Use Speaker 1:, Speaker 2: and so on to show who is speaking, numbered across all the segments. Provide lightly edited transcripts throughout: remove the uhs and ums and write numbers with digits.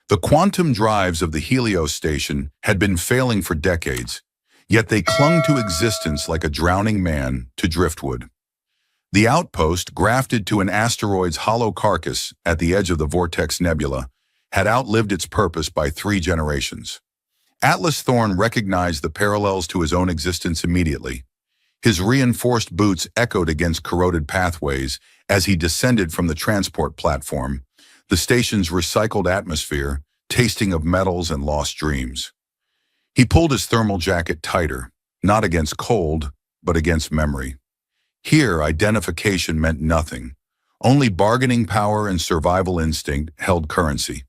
Speaker 1: The quantum drives of the Helios station had been failing for decades, yet they clung to existence like a drowning man to driftwood. The outpost, grafted to an asteroid's hollow carcass at the edge of the Vortex Nebula, had outlived its purpose by 3 generations. Atlas Thorne recognized the parallels to his own existence immediately. His reinforced boots echoed against corroded pathways as he descended from the transport platform, the station's recycled atmosphere tasting of metals and lost dreams. He pulled his thermal jacket tighter, not against cold, but against memory. Here, identification meant nothing. Only bargaining power and survival instinct held currency.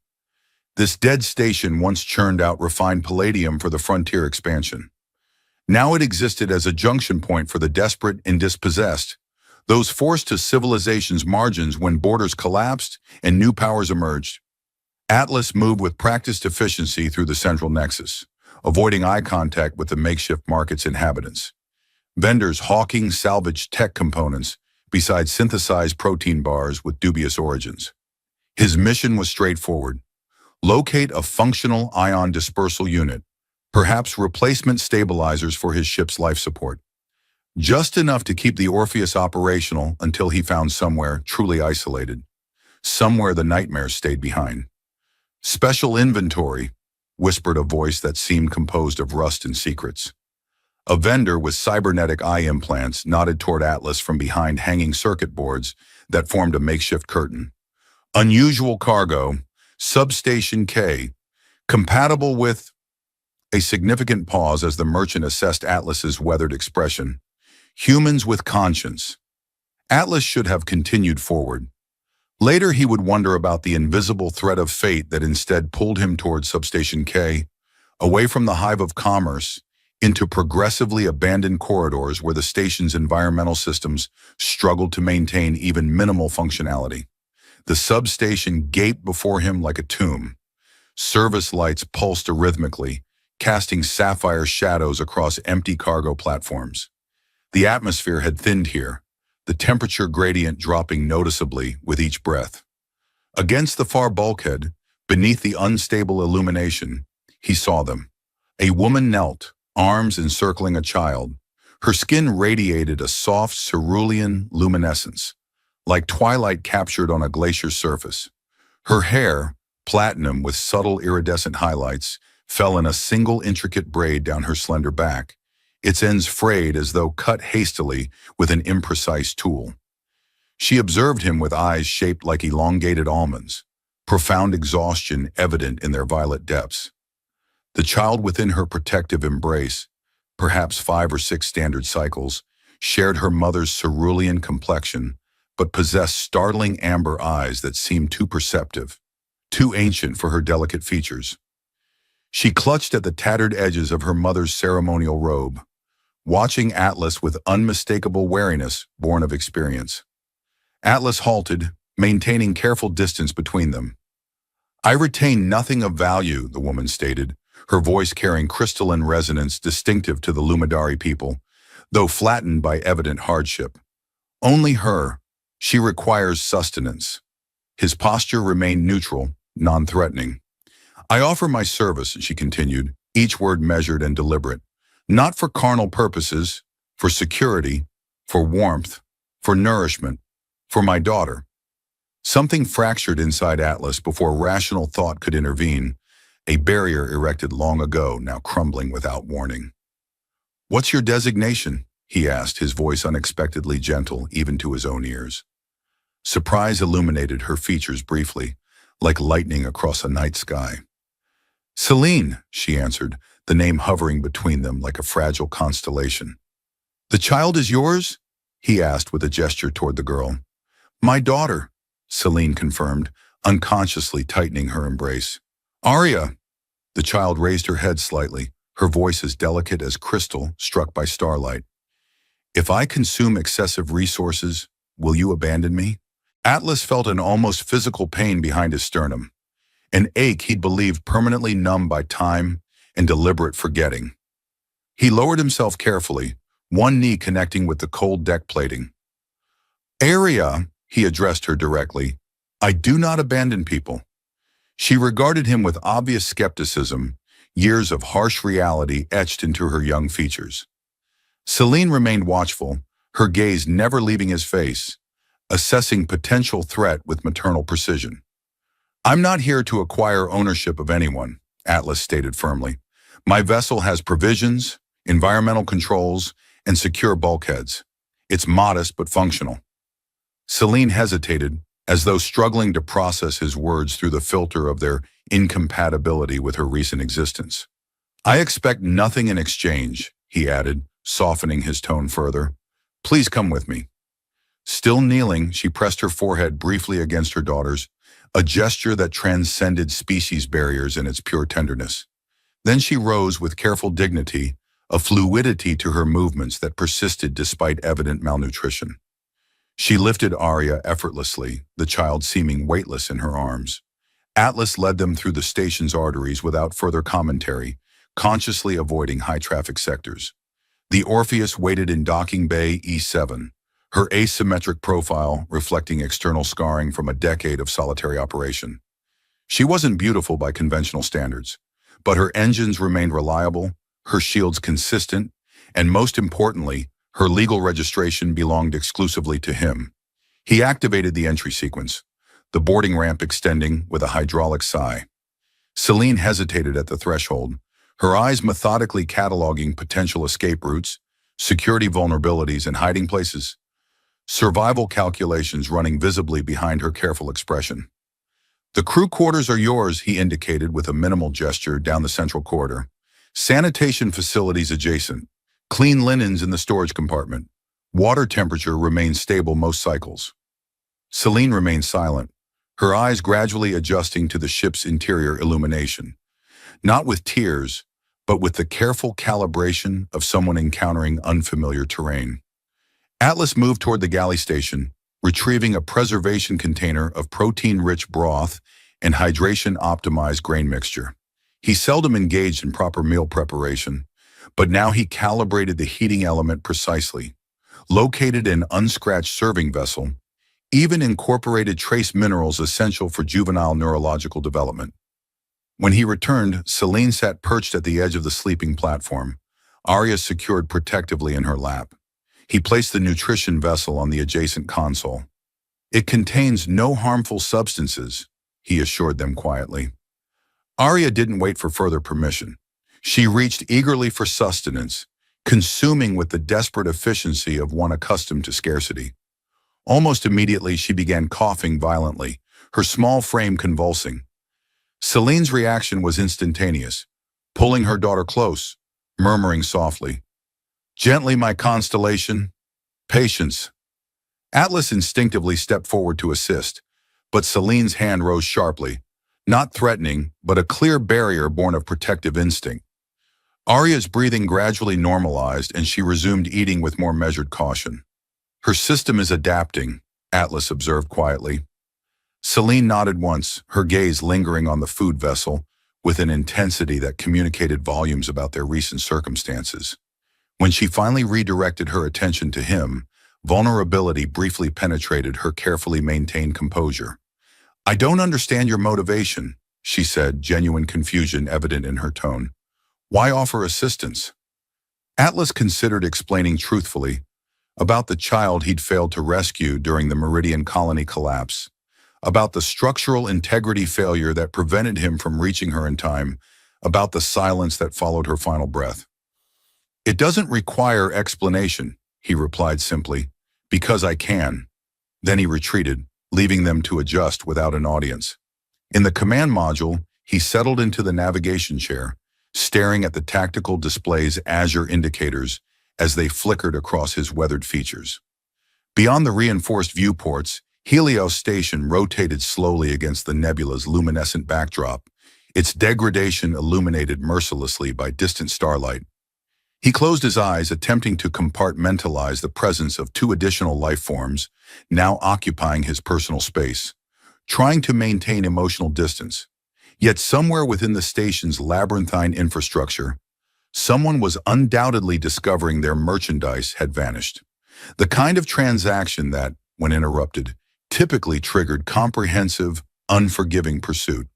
Speaker 1: This dead station once churned out refined palladium for the frontier expansion. Now it existed as a junction point for the desperate and dispossessed, those forced to civilization's margins when borders collapsed and new powers emerged. Atlas moved with practiced efficiency through the central nexus, avoiding eye contact with the makeshift market's inhabitants. Vendors hawking salvaged tech components beside synthesized protein bars with dubious origins. His mission was straightforward: locate a functional ion dispersal unit, perhaps replacement stabilizers for his ship's life support. Just enough to keep the Orpheus operational until he found somewhere truly isolated, somewhere the nightmares stayed behind. "Special inventory," whispered a voice that seemed composed of rust and secrets. A vendor with cybernetic eye implants nodded toward Atlas from behind hanging circuit boards that formed a makeshift curtain. "Unusual cargo, Substation K, compatible with—" A significant pause as the merchant assessed Atlas's weathered expression. "Humans with conscience." Atlas should have continued forward. Later he would wonder about the invisible thread of fate that instead pulled him toward Substation K, away from the hive of commerce, into progressively abandoned corridors where the station's environmental systems struggled to maintain even minimal functionality. The substation gaped before him like a tomb. Service lights pulsed arrhythmically, casting sapphire shadows across empty cargo platforms. The atmosphere had thinned here, the temperature gradient dropping noticeably with each breath. Against the far bulkhead, beneath the unstable illumination, he saw them. A woman knelt, arms encircling a child. Her skin radiated a soft cerulean luminescence, like twilight captured on a glacier's surface. Her hair, platinum with subtle iridescent highlights, fell in a single intricate braid down her slender back, its ends frayed as though cut hastily with an imprecise tool. She observed him with eyes shaped like elongated almonds, profound exhaustion evident in their violet depths. The child within her protective embrace, perhaps 5 or 6 standard cycles, shared her mother's cerulean complexion, but possessed startling amber eyes that seemed too perceptive, too ancient for her delicate features. She clutched at the tattered edges of her mother's ceremonial robe, watching Atlas with unmistakable wariness born of experience. Atlas halted, maintaining careful distance between them. "I retain nothing of value," the woman stated, her voice carrying crystalline resonance distinctive to the Lumidari people, though flattened by evident hardship. "Only her. She requires sustenance." His posture remained neutral, non-threatening. "I offer my service," she continued, each word measured and deliberate, "not for carnal purposes, for security, for warmth, for nourishment, for my daughter." Something fractured inside Atlas before rational thought could intervene, a barrier erected long ago, now crumbling without warning. "What's your designation?" he asked, his voice unexpectedly gentle even to his own ears. Surprise illuminated her features briefly, like lightning across a night sky. "Celine," she answered, the name hovering between them like a fragile constellation. "The child is yours?" he asked with a gesture toward the girl. "My daughter," Celine confirmed, unconsciously tightening her embrace. "Arya." The child raised her head slightly, her voice as delicate as crystal struck by starlight. "If I consume excessive resources, will you abandon me?" Atlas felt an almost physical pain behind his sternum, an ache he'd believed permanently numb by time and deliberate forgetting. He lowered himself carefully, one knee connecting with the cold deck plating. "Arya," he addressed her directly, "I do not abandon people." She regarded him with obvious skepticism, years of harsh reality etched into her young features. Celine remained watchful, her gaze never leaving his face, assessing potential threat with maternal precision. "I'm not here to acquire ownership of anyone," Atlas stated firmly. "My vessel has provisions, environmental controls, and secure bulkheads. It's modest but functional." Celine hesitated, as though struggling to process his words through the filter of their incompatibility with her recent existence. "I expect nothing in exchange," he added, softening his tone further. "Please come with me." Still kneeling, she pressed her forehead briefly against her daughter's, a gesture that transcended species barriers in its pure tenderness. Then she rose with careful dignity, a fluidity to her movements that persisted despite evident malnutrition. She lifted Arya effortlessly, the child seeming weightless in her arms. Atlas led them through the station's arteries without further commentary, consciously avoiding high-traffic sectors. The Orpheus waited in docking bay E7, her asymmetric profile reflecting external scarring from a decade of solitary operation. She wasn't beautiful by conventional standards, but her engines remained reliable, her shields consistent, and most importantly, her legal registration belonged exclusively to him. He activated the entry sequence, the boarding ramp extending with a hydraulic sigh. Celine hesitated at the threshold, her eyes methodically cataloging potential escape routes, security vulnerabilities, and hiding places. Survival calculations running visibly behind her careful expression. "The crew quarters are yours," he indicated with a minimal gesture down the central corridor. "Sanitation facilities adjacent. Clean linens in the storage compartment. Water temperature remains stable most cycles." Celine remained silent, her eyes gradually adjusting to the ship's interior illumination. Not with tears, but with the careful calibration of someone encountering unfamiliar terrain. Atlas moved toward the galley station, retrieving a preservation container of protein-rich broth and hydration-optimized grain mixture. He seldom engaged in proper meal preparation, but now he calibrated the heating element precisely, located an unscratched serving vessel, even incorporated trace minerals essential for juvenile neurological development. When he returned, Celine sat perched at the edge of the sleeping platform, Arya secured protectively in her lap. He placed the nutrition vessel on the adjacent console. "It contains no harmful substances," he assured them quietly. Arya didn't wait for further permission. She reached eagerly for sustenance, consuming with the desperate efficiency of one accustomed to scarcity. Almost immediately, she began coughing violently, her small frame convulsing. Celine's reaction was instantaneous, pulling her daughter close, murmuring softly, "Gently, my constellation. Patience." Atlas instinctively stepped forward to assist, but Celine's hand rose sharply, not threatening, but a clear barrier born of protective instinct. Arya's breathing gradually normalized and she resumed eating with more measured caution. "Her system is adapting," Atlas observed quietly. Celine nodded once, her gaze lingering on the food vessel with an intensity that communicated volumes about their recent circumstances. When she finally redirected her attention to him, vulnerability briefly penetrated her carefully maintained composure. "I don't understand your motivation," she said, genuine confusion evident in her tone. "Why offer assistance?" Atlas considered explaining truthfully about the child he'd failed to rescue during the Meridian colony collapse, about the structural integrity failure that prevented him from reaching her in time, about the silence that followed her final breath. "It doesn't require explanation," he replied simply, "because I can." Then he retreated, leaving them to adjust without an audience. In the command module, he settled into the navigation chair, staring at the tactical display's azure indicators as they flickered across his weathered features. Beyond the reinforced viewports, Helios Station rotated slowly against the nebula's luminescent backdrop, its degradation illuminated mercilessly by distant starlight. He closed his eyes, attempting to compartmentalize the presence of two additional life forms, now occupying his personal space, trying to maintain emotional distance. Yet somewhere within the station's labyrinthine infrastructure, someone was undoubtedly discovering their merchandise had vanished. The kind of transaction that, when interrupted, typically triggered comprehensive, unforgiving pursuit.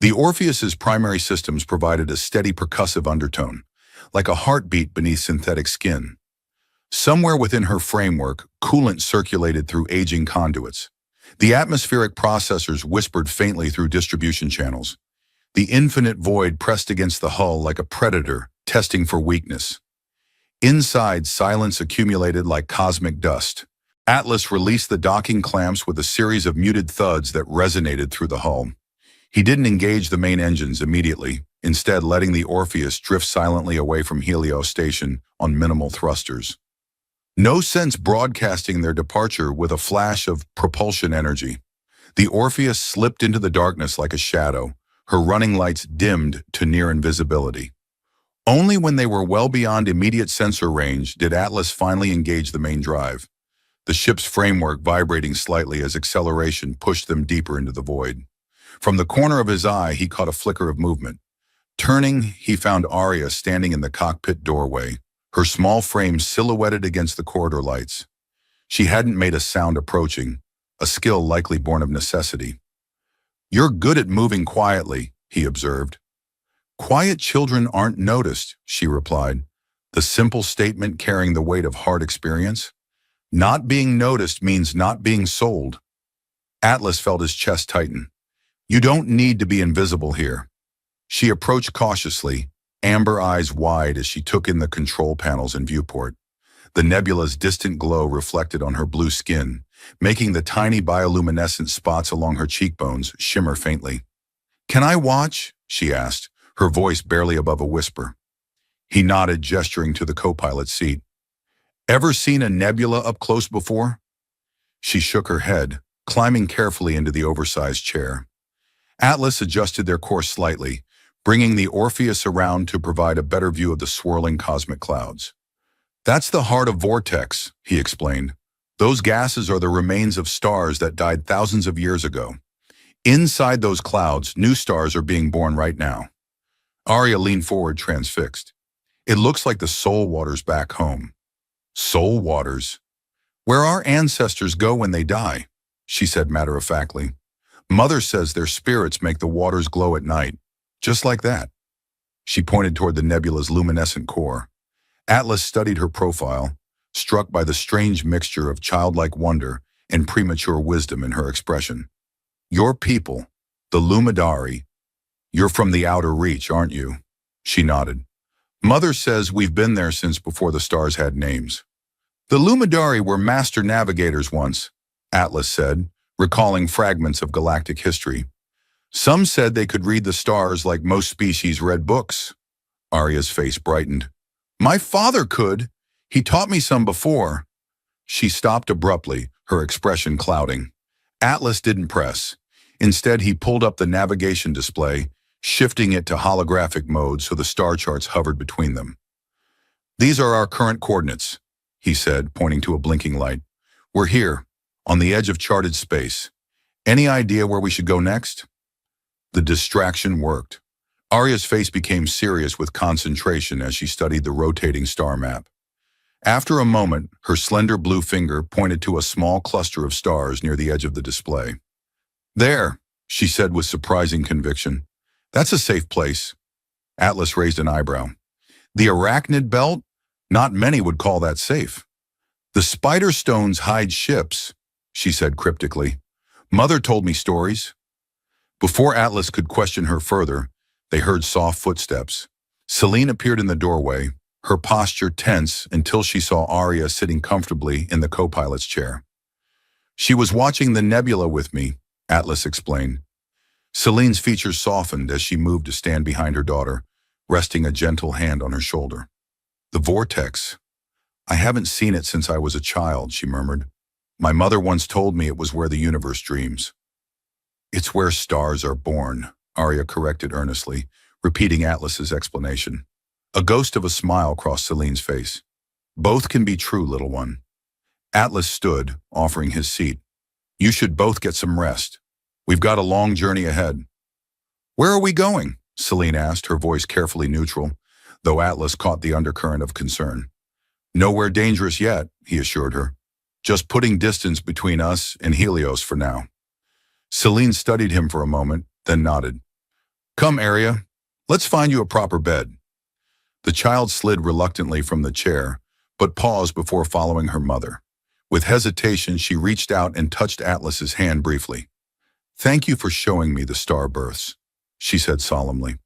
Speaker 1: The Orpheus's primary systems provided a steady percussive undertone, like a heartbeat beneath synthetic skin. Somewhere within her framework, coolant circulated through aging conduits. The atmospheric processors whispered faintly through distribution channels. The infinite void pressed against the hull like a predator, testing for weakness. Inside, silence accumulated like cosmic dust. Atlas released the docking clamps with a series of muted thuds that resonated through the hull. He didn't engage the main engines immediately, instead letting the Orpheus drift silently away from Helios Station on minimal thrusters. No sense broadcasting their departure with a flash of propulsion energy. The Orpheus slipped into the darkness like a shadow, her running lights dimmed to near invisibility. Only when they were well beyond immediate sensor range did Atlas finally engage the main drive, the ship's framework vibrating slightly as acceleration pushed them deeper into the void. From the corner of his eye, he caught a flicker of movement. Turning, he found Arya standing in the cockpit doorway, her small frame silhouetted against the corridor lights. She hadn't made a sound approaching, a skill likely born of necessity. "You're good at moving quietly," he observed. "Quiet children aren't noticed," she replied, the simple statement carrying the weight of hard experience. Not being noticed means not being sold. Atlas felt his chest tighten. "You don't need to be invisible here." She approached cautiously, amber eyes wide as she took in the control panels and viewport. The nebula's distant glow reflected on her blue skin, making the tiny bioluminescent spots along her cheekbones shimmer faintly. "Can I watch?" she asked, her voice barely above a whisper. He nodded, gesturing to the co-pilot's seat. "Ever seen a nebula up close before?" She shook her head, climbing carefully into the oversized chair. Atlas adjusted their course slightly, bringing the Orpheus around to provide a better view of the swirling cosmic clouds. "That's the heart of Vortex," he explained. "Those gases are the remains of stars that died thousands of years ago. Inside those clouds, new stars are being born right now." Arya leaned forward, transfixed. "It looks like the soul waters back home." "Soul waters? Where our ancestors go when they die," she said matter-of-factly. "Mother says their spirits make the waters glow at night, just like that." She pointed toward the nebula's luminescent core. Atlas studied her profile, struck by the strange mixture of childlike wonder and premature wisdom in her expression. "Your people, the Lumidari, you're from the outer reach, aren't you?" She nodded. "Mother says we've been there since before the stars had names." "The Lumidari were master navigators once," Atlas said, recalling fragments of galactic history. "Some said they could read the stars like most species read books." Arya's face brightened. "My father could. He taught me some before." She stopped abruptly, her expression clouding. Atlas didn't press. Instead, he pulled up the navigation display, shifting it to holographic mode so the star charts hovered between them. "These are our current coordinates," he said, pointing to a blinking light. "We're here, on the edge of charted space. Any idea where we should go next?" The distraction worked. Arya's face became serious with concentration as she studied the rotating star map. After a moment, her slender blue finger pointed to a small cluster of stars near the edge of the display. "There," she said with surprising conviction. "That's a safe place." Atlas raised an eyebrow. "The Arachnid Belt? Not many would call that safe." "The Spider Stones hide ships," she said cryptically. "Mother told me stories." Before Atlas could question her further, they heard soft footsteps. Selene appeared in the doorway, her posture tense until she saw Arya sitting comfortably in the co-pilot's chair. "She was watching the nebula with me," Atlas explained. Selene's features softened as she moved to stand behind her daughter, resting a gentle hand on her shoulder. "The vortex. I haven't seen it since I was a child," she murmured. "My mother once told me it was where the universe dreams." "It's where stars are born," Arya corrected earnestly, repeating Atlas's explanation. A ghost of a smile crossed Selene's face. "Both can be true, little one." Atlas stood, offering his seat. "You should both get some rest. We've got a long journey ahead." "Where are we going?" Selene asked, her voice carefully neutral, though Atlas caught the undercurrent of concern. "Nowhere dangerous yet," he assured her. "Just putting distance between us and Helios for now." Selene studied him for a moment, then nodded. Come, Arya. Let's find you a proper bed. The child slid reluctantly from the chair, but paused before following her mother. With hesitation, she reached out and touched Atlas's hand briefly. Thank you for showing me the star births, she said solemnly.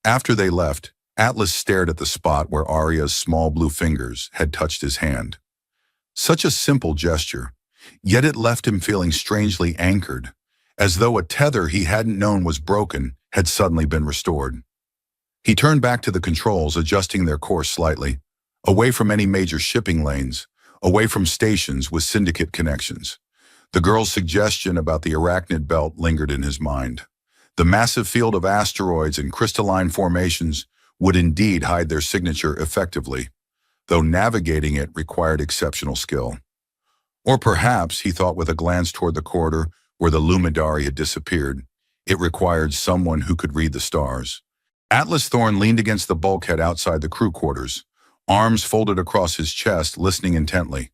Speaker 1: After they left, Atlas stared at the spot where Arya's small blue fingers had touched his hand. Such a simple gesture, yet it left him feeling strangely anchored, as though a tether he hadn't known was broken had suddenly been restored. He turned back to the controls, adjusting their course slightly, away from any major shipping lanes, away from stations with syndicate connections. The girl's suggestion about the arachnid belt lingered in his mind. The massive field of asteroids and crystalline formations would indeed hide their signature effectively, though navigating it required exceptional skill. Or perhaps, he thought with a glance toward the corridor where the Lumidari had disappeared, it required someone who could read the stars. Atlas Thorn leaned against the bulkhead outside the crew quarters, arms folded across his chest, listening intently.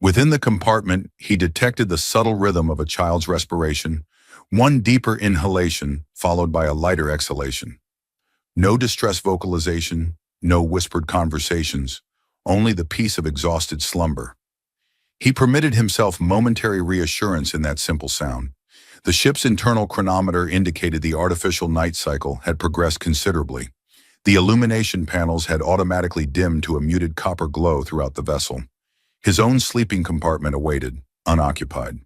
Speaker 1: Within the compartment, he detected the subtle rhythm of a child's respiration, one deeper inhalation followed by a lighter exhalation. No distress vocalization, no whispered conversations, only the peace of exhausted slumber. He permitted himself momentary reassurance in that simple sound. The ship's internal chronometer indicated the artificial night cycle had progressed considerably. The illumination panels had automatically dimmed to a muted copper glow throughout the vessel. His own sleeping compartment awaited, unoccupied.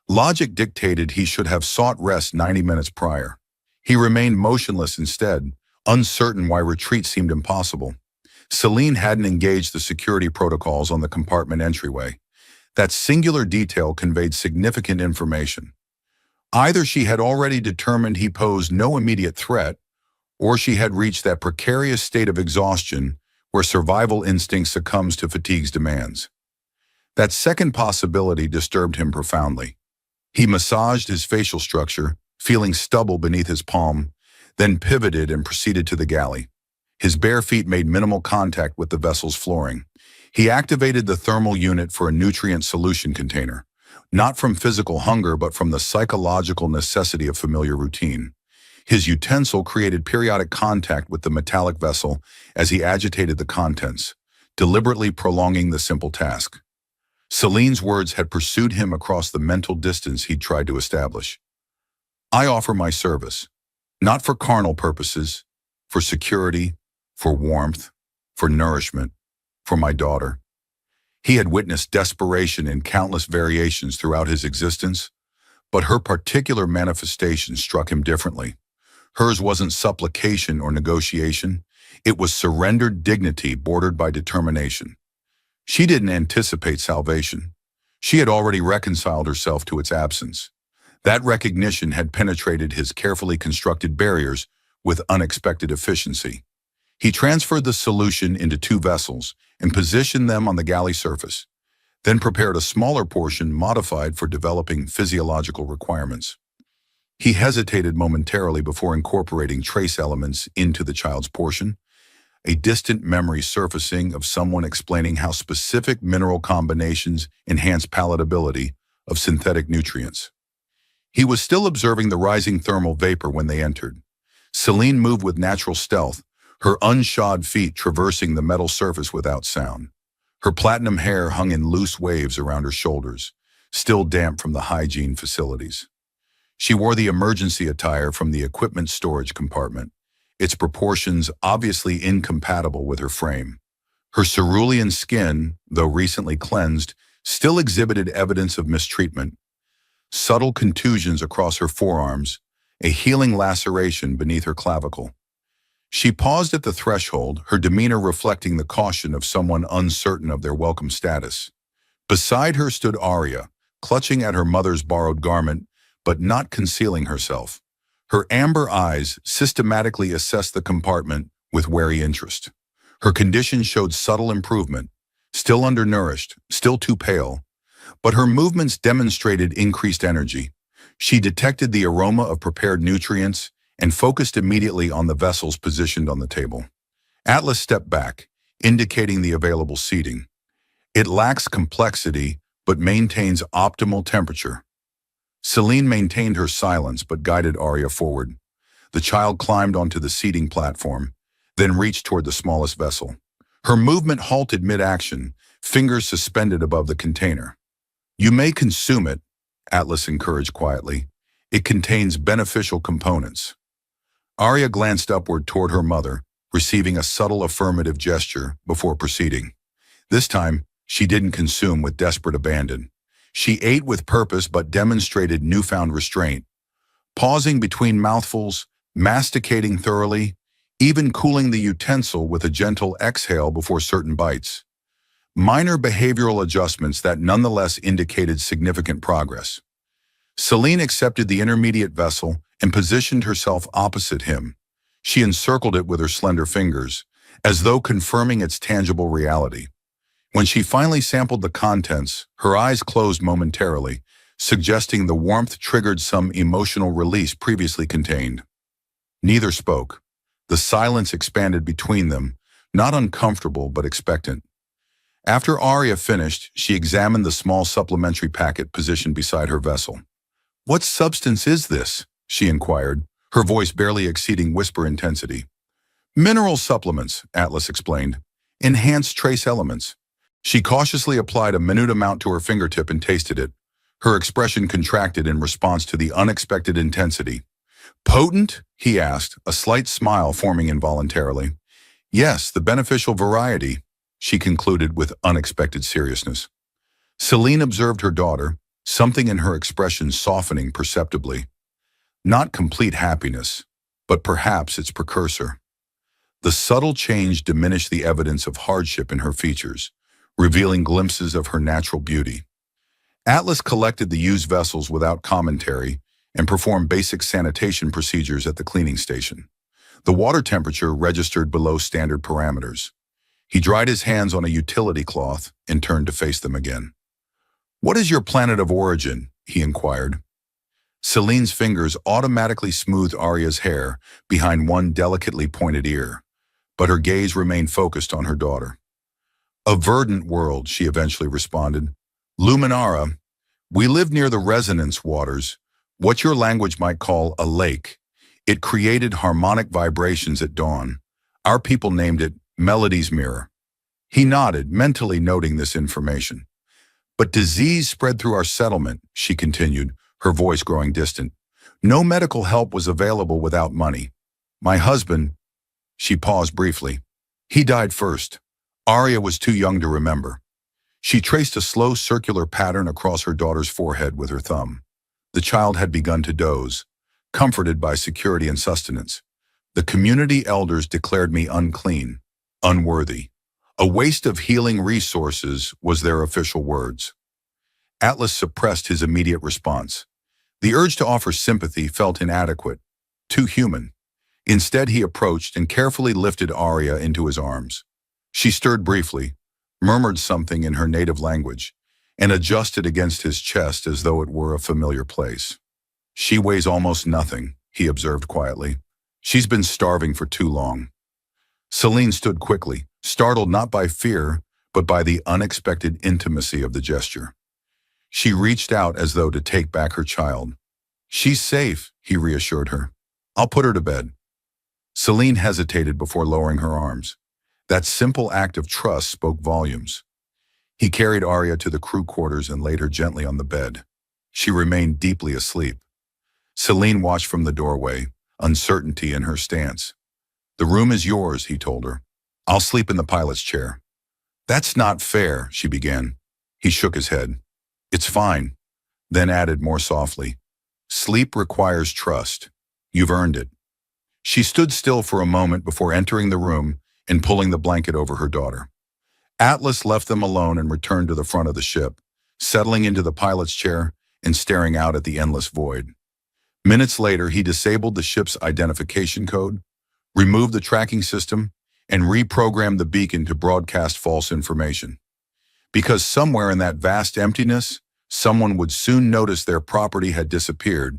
Speaker 1: Logic dictated he should have sought rest 90 minutes prior. He remained motionless instead, uncertain why retreat seemed impossible. Celine hadn't engaged the security protocols on the compartment entryway. That singular detail conveyed significant information. Either she had already determined he posed no immediate threat, or she had reached that precarious state of exhaustion where survival instinct succumbs to fatigue's demands. That second possibility disturbed him profoundly. He massaged his facial structure, feeling stubble beneath his palm, then pivoted and proceeded to the galley. His bare feet made minimal contact with the vessel's flooring. He activated the thermal unit for a nutrient solution container, not from physical hunger but from the psychological necessity of familiar routine. His utensil created periodic contact with the metallic vessel as he agitated the contents, deliberately prolonging the simple task. Celine's words had pursued him across the mental distance he'd tried to establish. I offer my service, not for carnal purposes, for security, for warmth, for nourishment, for my daughter. He had witnessed desperation in countless variations throughout his existence, but her particular manifestation struck him differently. Hers wasn't supplication or negotiation, it was surrendered dignity bordered by determination. She didn't anticipate salvation. She had already reconciled herself to its absence. That recognition had penetrated his carefully constructed barriers with unexpected efficiency. He transferred the solution into 2 vessels and positioned them on the galley surface, then prepared a smaller portion modified for developing physiological requirements. He hesitated momentarily before incorporating trace elements into the child's portion, a distant memory surfacing of someone explaining how specific mineral combinations enhance palatability of synthetic nutrients. He was still observing the rising thermal vapor when they entered. Celine moved with natural stealth, her unshod feet traversing the metal surface without sound. Her platinum hair hung in loose waves around her shoulders, still damp from the hygiene facilities. She wore the emergency attire from the equipment storage compartment, its proportions obviously incompatible with her frame. Her cerulean skin, though recently cleansed, still exhibited evidence of mistreatment. Subtle contusions across her forearms, a healing laceration beneath her clavicle. She paused at the threshold, her demeanor reflecting the caution of someone uncertain of their welcome status. Beside her stood Arya, clutching at her mother's borrowed garment, but not concealing herself. Her amber eyes systematically assessed the compartment with wary interest. Her condition showed subtle improvement, still undernourished, still too pale, but her movements demonstrated increased energy. She detected the aroma of prepared nutrients and focused immediately on the vessels positioned on the table. Atlas stepped back, indicating the available seating. It lacks complexity, but maintains optimal temperature. Celine maintained her silence but guided Arya forward. The child climbed onto the seating platform, then reached toward the smallest vessel. Her movement halted mid-action, fingers suspended above the container. "You may consume it," Atlas encouraged quietly. "It contains beneficial components." Arya glanced upward toward her mother, receiving a subtle affirmative gesture before proceeding. This time, she didn't consume with desperate abandon. She ate with purpose but demonstrated newfound restraint, pausing between mouthfuls, masticating thoroughly, even cooling the utensil with a gentle exhale before certain bites. Minor behavioral adjustments that nonetheless indicated significant progress. Selene accepted the intermediate vessel and positioned herself opposite him. She encircled it with her slender fingers, as though confirming its tangible reality. When she finally sampled the contents, her eyes closed momentarily, suggesting the warmth triggered some emotional release previously contained. Neither spoke. The silence expanded between them, not uncomfortable but expectant. After Arya finished, she examined the small supplementary packet positioned beside her vessel. "What substance is this?" she inquired, her voice barely exceeding whisper intensity. "Mineral supplements," Atlas explained. "Enhanced trace elements." She cautiously applied a minute amount to her fingertip and tasted it. Her expression contracted in response to the unexpected intensity. "Potent?" he asked, a slight smile forming involuntarily. "Yes, the beneficial variety," she concluded with unexpected seriousness. Selene observed her daughter, something in her expression softening perceptibly. Not complete happiness, but perhaps its precursor. The subtle change diminished the evidence of hardship in her features, revealing glimpses of her natural beauty. Atlas collected the used vessels without commentary and performed basic sanitation procedures at the cleaning station. The water temperature registered below standard parameters. He dried his hands on a utility cloth and turned to face them again. "What is your planet of origin?" he inquired. Selene's fingers automatically smoothed Arya's hair behind one delicately pointed ear, but her gaze remained focused on her daughter. "A verdant world," she eventually responded. "Luminara. We live near the resonance waters, what your language might call a lake. It created harmonic vibrations at dawn. Our people named it Melody's Mirror." He nodded, mentally noting this information. "But disease spread through our settlement," she continued, her voice growing distant. "No medical help was available without money. My husband," she paused briefly, "he died first. Arya was too young to remember." She traced a slow circular pattern across her daughter's forehead with her thumb. The child had begun to doze, comforted by security and sustenance. "The community elders declared me unclean, unworthy. A waste of healing resources," was their official words. Atlas suppressed his immediate response. The urge to offer sympathy felt inadequate, too human. Instead, he approached and carefully lifted Arya into his arms. She stirred briefly, murmured something in her native language, and adjusted against his chest as though it were a familiar place. "She weighs almost nothing," he observed quietly. "She's been starving for too long." Selene stood quickly, startled not by fear, but by the unexpected intimacy of the gesture. She reached out as though to take back her child. "She's safe," he reassured her. "I'll put her to bed." Selene hesitated before lowering her arms. That simple act of trust spoke volumes. He carried Arya to the crew quarters and laid her gently on the bed. She remained deeply asleep. Selene watched from the doorway, uncertainty in her stance. "The room is yours," he told her. "I'll sleep in the pilot's chair." "That's not fair," she began. He shook his head. "It's fine," then added more softly. "Sleep requires trust. You've earned it." She stood still for a moment before entering the room and pulling the blanket over her daughter. Atlas left them alone and returned to the front of the ship, settling into the pilot's chair and staring out at the endless void. Minutes later, he disabled the ship's identification code, removed the tracking system, and reprogrammed the beacon to broadcast false information. Because somewhere in that vast emptiness, someone would soon notice their property had disappeared,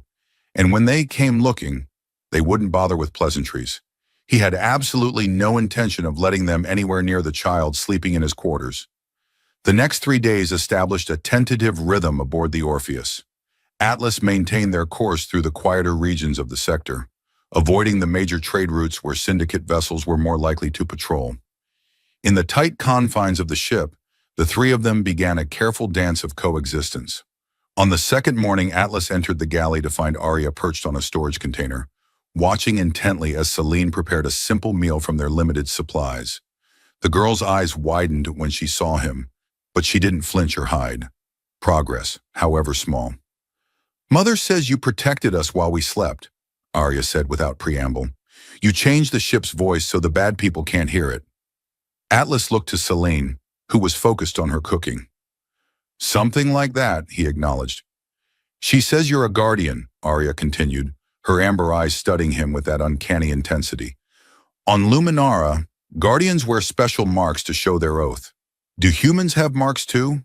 Speaker 1: and when they came looking, they wouldn't bother with pleasantries. He had absolutely no intention of letting them anywhere near the child sleeping in his quarters. The next 3 days established a tentative rhythm aboard the Orpheus. Atlas maintained their course through the quieter regions of the sector, avoiding the major trade routes where syndicate vessels were more likely to patrol. In the tight confines of the ship, the three of them began a careful dance of coexistence. On the second morning, Atlas entered the galley to find Arya perched on a storage container, watching intently as Selene prepared a simple meal from their limited supplies. The girl's eyes widened when she saw him, but she didn't flinch or hide. Progress, however small. "Mother says you protected us while we slept," Arya said without preamble. "You changed the ship's voice so the bad people can't hear it." Atlas looked to Selene, who was focused on her cooking. "Something like that," he acknowledged. "She says you're a guardian," Arya continued, her amber eyes studying him with that uncanny intensity. "On Luminara, guardians wear special marks to show their oath. Do humans have marks too?"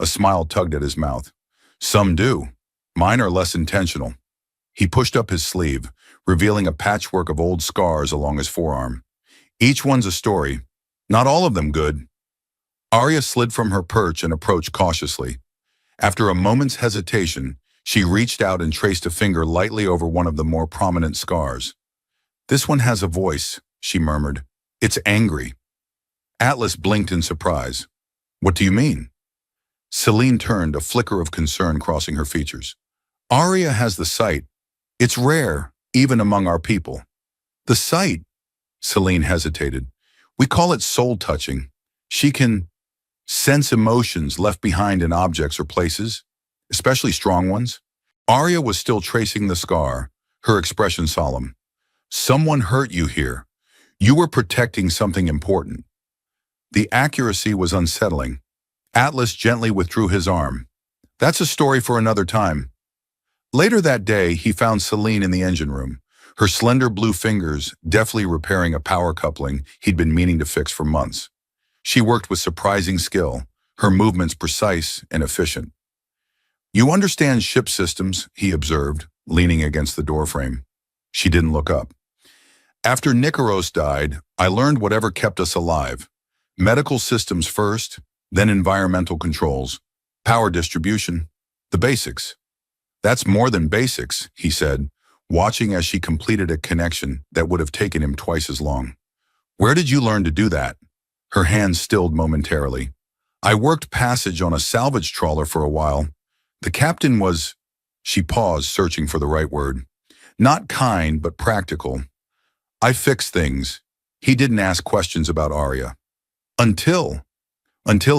Speaker 1: A smile tugged at his mouth. "Some do. Mine are less intentional." He pushed up his sleeve, revealing a patchwork of old scars along his forearm. "Each one's a story. Not all of them good." Arya slid from her perch and approached cautiously. After a moment's hesitation, she reached out and traced a finger lightly over one of the more prominent scars. "This one has a voice," she murmured. "It's angry." Atlas blinked in surprise. "What do you mean?" Selene turned, a flicker of concern crossing her features. "Arya has the sight. It's rare, even among our people." "The sight?" Selene hesitated. "We call it soul-touching. She can sense emotions left behind in objects or places, especially strong ones." Arya was still tracing the scar, her expression solemn. "Someone hurt you here. You were protecting something important." The accuracy was unsettling. Atlas gently withdrew his arm. "That's a story for another time." Later that day, he found Selene in the engine room, her slender blue fingers deftly repairing a power coupling he'd been meaning to fix for months. She worked with surprising skill, her movements precise and efficient. "You understand ship systems," he observed, leaning against the doorframe. She didn't look up. "After Nikaros died, I learned whatever kept us alive. Medical systems first, then environmental controls, power distribution, the basics." "That's more than basics," he said, watching as she completed a connection that would have taken him twice as long. "Where did you learn to do that?" Her hands stilled momentarily. "I worked passage on a salvage trawler for a while. The captain was—" She paused, searching for the right word. "Not kind, but practical. I fixed things. He didn't ask questions about Arya. Until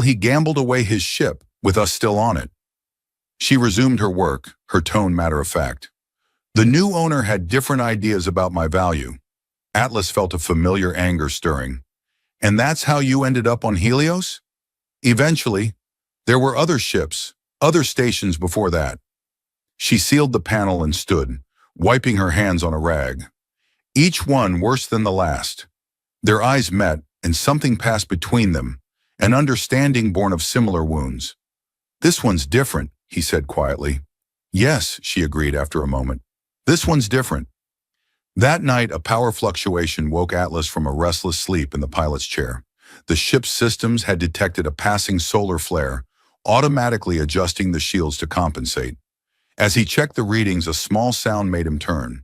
Speaker 1: he gambled away his ship, with us still on it." She resumed her work, her tone matter-of-fact. "The new owner had different ideas about my value." Atlas felt a familiar anger stirring. "And that's how you ended up on Helios?" "Eventually. There were other ships, other stations before that." She sealed the panel and stood, wiping her hands on a rag. "Each one worse than the last." Their eyes met, and something passed between them, an understanding born of similar wounds. "This one's different," he said quietly. "Yes," she agreed after a moment. "This one's different." That night, a power fluctuation woke Atlas from a restless sleep in the pilot's chair. The ship's systems had detected a passing solar flare, automatically adjusting the shields to compensate. As he checked the readings, a small sound made him turn.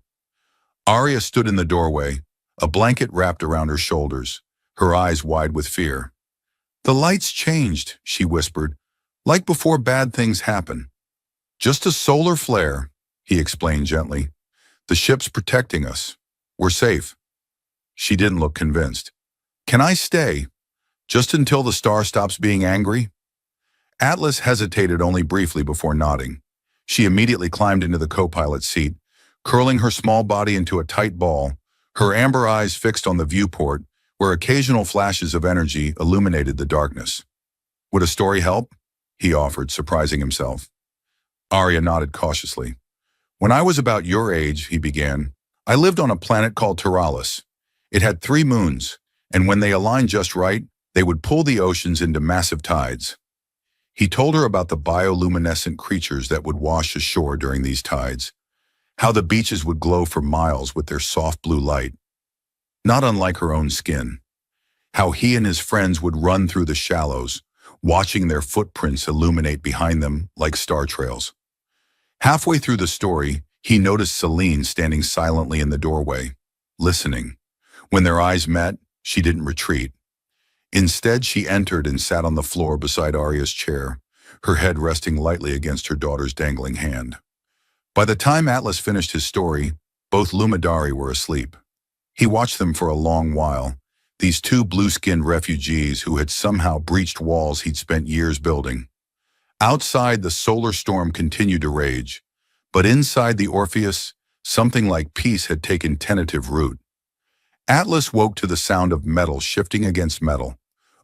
Speaker 1: Arya stood in the doorway, a blanket wrapped around her shoulders, her eyes wide with fear. "The lights changed," she whispered, "like before bad things happen." "Just a solar flare," he explained gently. "The ship's protecting us. We're safe." She didn't look convinced. "Can I stay? Just until the star stops being angry?" Atlas hesitated only briefly before nodding. She immediately climbed into the co-pilot's seat, curling her small body into a tight ball, her amber eyes fixed on the viewport, where occasional flashes of energy illuminated the darkness. "Would a story help?" he offered, surprising himself. Arya nodded cautiously. "When I was about your age," he began, "I lived on a planet called Taralis. It had 3 moons, and when they aligned just right, they would pull the oceans into massive tides." He told her about the bioluminescent creatures that would wash ashore during these tides, how the beaches would glow for miles with their soft blue light, not unlike her own skin, how he and his friends would run through the shallows, watching their footprints illuminate behind them like star trails. Halfway through the story, He noticed Celine standing silently in the doorway, listening. When their eyes met, she didn't retreat. Instead, she entered and sat on the floor beside Arya's chair, her head resting lightly against her daughter's dangling hand. By the time Atlas finished his story, both Lumadari were asleep. He watched them for a long while, these two blue-skinned refugees who had somehow breached walls he'd spent years building. Outside, the solar storm continued to rage, but inside the Orpheus, something like peace had taken tentative root. Atlas woke to the sound of metal shifting against metal,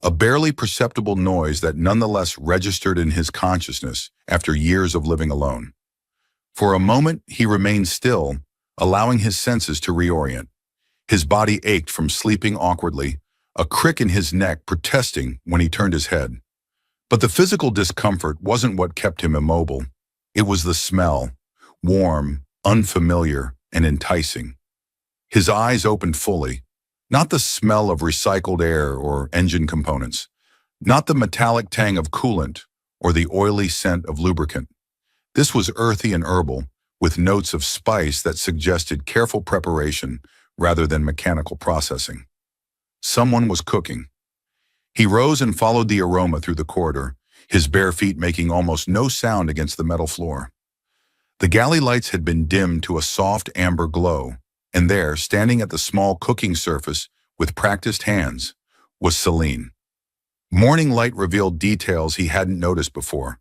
Speaker 1: a barely perceptible noise that nonetheless registered in his consciousness after years of living alone. For a moment, he remained still, allowing his senses to reorient. His body ached from sleeping awkwardly, a crick in his neck protesting when he turned his head. But the physical discomfort wasn't what kept him immobile. It was the smell, warm, unfamiliar, and enticing. His eyes opened fully, not the smell of recycled air or engine components, not the metallic tang of coolant or the oily scent of lubricant. This was earthy and herbal, with notes of spice that suggested careful preparation rather than mechanical processing. Someone was cooking. He rose and followed the aroma through the corridor, his bare feet making almost no sound against the metal floor. The galley lights had been dimmed to a soft amber glow, and there, standing at the small cooking surface with practiced hands, was Celine. Morning light revealed details he hadn't noticed before.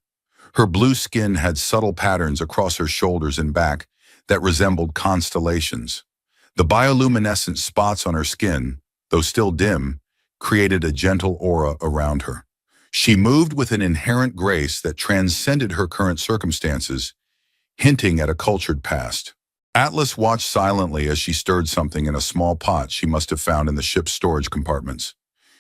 Speaker 1: Her blue skin had subtle patterns across her shoulders and back that resembled constellations. The bioluminescent spots on her skin, though still dim, created a gentle aura around her. She moved with an inherent grace that transcended her current circumstances, hinting at a cultured past. Atlas watched silently as she stirred something in a small pot she must have found in the ship's storage compartments.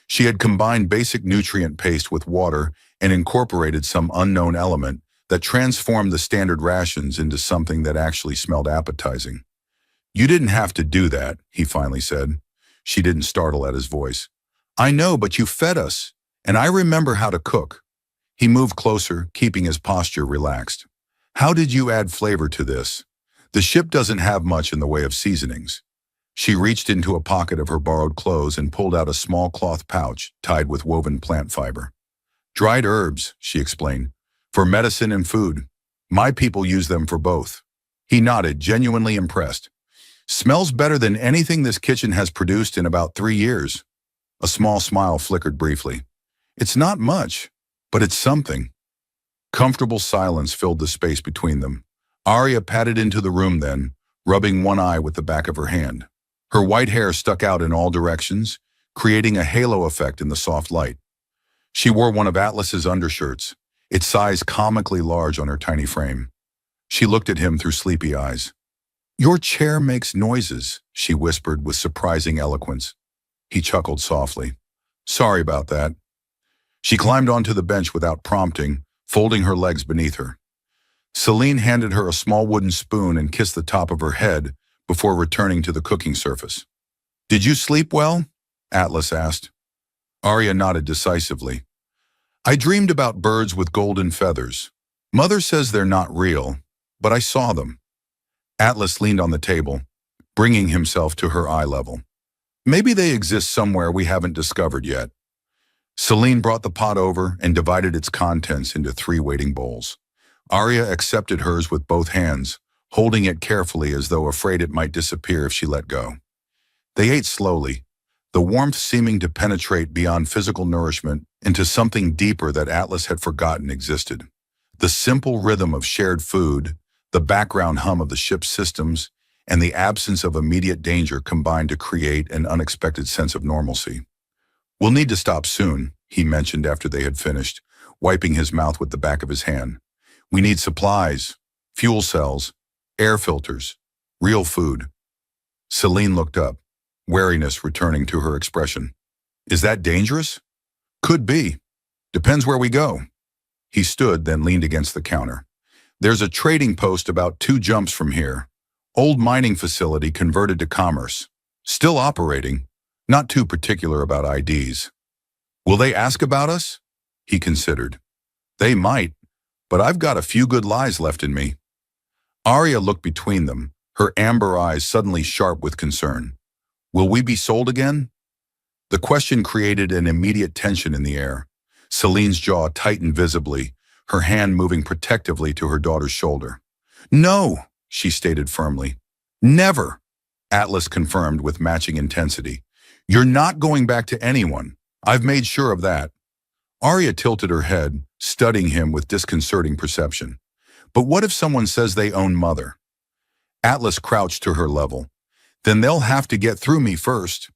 Speaker 1: She had combined basic nutrient paste with water and incorporated some unknown element that transformed the standard rations into something that actually smelled appetizing. "You didn't have to do that," he finally said. She didn't startle at his voice. "I know, but you fed us, and I remember how to cook." He moved closer, keeping his posture relaxed. "How did you add flavor to this? The ship doesn't have much in the way of seasonings." She reached into a pocket of her borrowed clothes and pulled out a small cloth pouch tied with woven plant fiber. "Dried herbs," she explained, "for medicine and food. My people use them for both." He nodded, genuinely impressed. "Smells better than anything this kitchen has produced in about 3 years. A small smile flickered briefly. "It's not much, but it's something." Comfortable silence filled the space between them. Arya padded into the room then, rubbing one eye with the back of her hand. Her white hair stuck out in all directions, creating a halo effect in the soft light. She wore one of Atlas's undershirts, its size comically large on her tiny frame. She looked at him through sleepy eyes. "Your chair makes noises," she whispered with surprising eloquence. He chuckled softly. "Sorry about that." She climbed onto the bench without prompting, folding her legs beneath her. Celine handed her a small wooden spoon and kissed the top of her head before returning to the cooking surface. "Did you sleep well?" Atlas asked. Arya nodded decisively. "I dreamed about birds with golden feathers. Mother says they're not real, but I saw them." Atlas leaned on the table, bringing himself to her eye level. "Maybe they exist somewhere we haven't discovered yet." Celine brought the pot over and divided its contents into 3 waiting bowls. Arya accepted hers with both hands, holding it carefully as though afraid it might disappear if she let go. They ate slowly, the warmth seeming to penetrate beyond physical nourishment into something deeper that Atlas had forgotten existed. The simple rhythm of shared food, the background hum of the ship's systems, and the absence of immediate danger combined to create an unexpected sense of normalcy. "We'll need to stop soon," he mentioned after they had finished, wiping his mouth with the back of his hand. "We need supplies, fuel cells, air filters, real food." Celine looked up, wariness returning to her expression. "Is that dangerous?" "Could be. Depends where we go." He stood, then leaned against the counter. "There's a trading post about 2 jumps from here. Old mining facility converted to commerce. Still operating, not too particular about IDs." "Will they ask about us?" He considered. "They might, but I've got a few good lies left in me." Arya looked between them, her amber eyes suddenly sharp with concern. Will we be sold again? The question created an immediate tension in the air. Celine's jaw tightened visibly, her hand moving protectively to her daughter's shoulder. No, she stated firmly. Never, Atlas confirmed with matching intensity. You're not going back to anyone. I've made sure of that. Arya tilted her head, studying him with disconcerting perception. But what if someone says they own Mother? Atlas crouched to her level. Then they'll have to get through me first.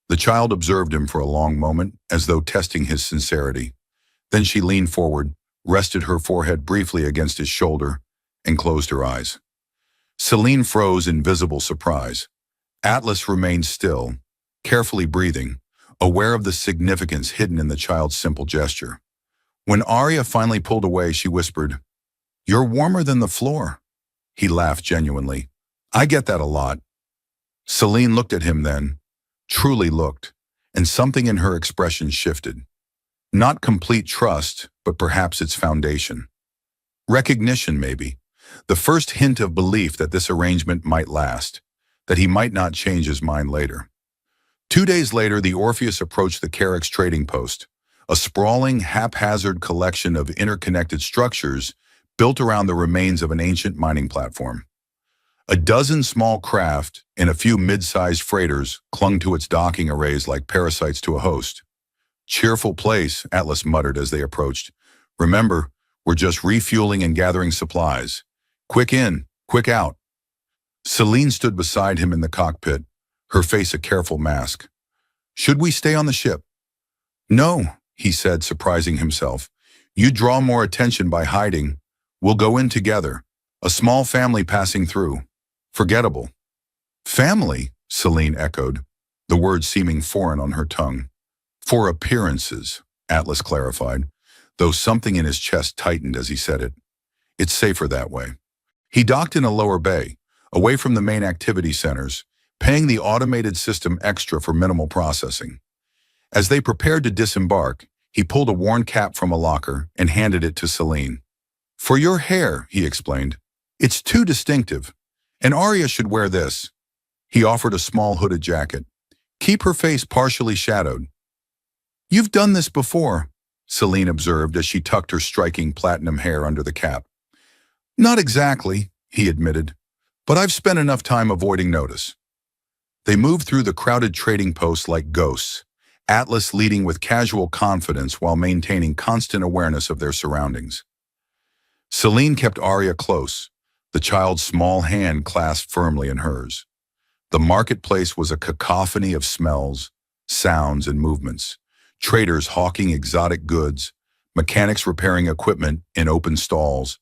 Speaker 1: The child observed him for a long moment, as though testing his sincerity. Then she leaned forward, rested her forehead briefly against his shoulder, and closed her eyes. Celine froze in visible surprise. Atlas remained still, carefully breathing, aware of the significance hidden in the child's simple gesture. When Arya finally pulled away, she whispered, "You're warmer than the floor." He laughed genuinely. "I get that a lot." Celine looked at him then, truly looked, and something in her expression shifted. Not complete trust, but perhaps its foundation. Recognition, maybe. The first hint of belief that this arrangement might last, that he might not change his mind later. 2 days later, the Orpheus approached the Carrick's trading post, a sprawling, haphazard collection of interconnected structures built around the remains of an ancient mining platform. A dozen small craft and a few mid-sized freighters clung to its docking arrays like parasites to a host. "Cheerful place," Atlas muttered as they approached. "Remember, we're just refueling and gathering supplies. Quick in, quick out." Celine stood beside him in the cockpit, her face a careful mask. "Should we stay on the ship?" "No," he said, surprising himself. "You draw more attention by hiding. We'll go in together. A small family passing through. Forgettable." "Family?" Celine echoed, the word seeming foreign on her tongue. "For appearances," Atlas clarified, though something in his chest tightened as he said it. "It's safer that way." He docked in a lower bay, away from the main activity centers, paying the automated system extra for minimal processing. As they prepared to disembark, he pulled a worn cap from a locker and handed it to Celine. "For your hair," he explained. "It's too distinctive, and Arya should wear this." He offered a small hooded jacket. "Keep her face partially shadowed." "You've done this before," Celine observed as she tucked her striking platinum hair under the cap. "Not exactly," he admitted, "but I've spent enough time avoiding notice." They moved through the crowded trading posts like ghosts, Atlas leading with casual confidence while maintaining constant awareness of their surroundings. Celine kept Arya close, the child's small hand clasped firmly in hers. The marketplace was a cacophony of smells, sounds, and movements. Traders hawking exotic goods, mechanics repairing equipment in open stalls,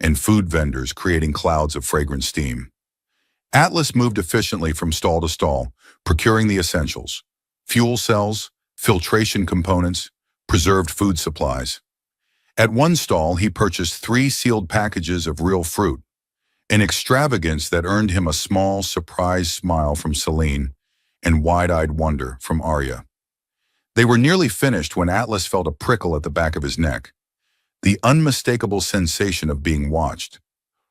Speaker 1: and food vendors creating clouds of fragrant steam. Atlas moved efficiently from stall to stall, procuring the essentials: fuel cells, filtration components, preserved food supplies. At one stall, he purchased 3 sealed packages of real fruit, an extravagance that earned him a small, surprised smile from Celine and wide-eyed wonder from Arya. They were nearly finished when Atlas felt a prickle at the back of his neck, the unmistakable sensation of being watched.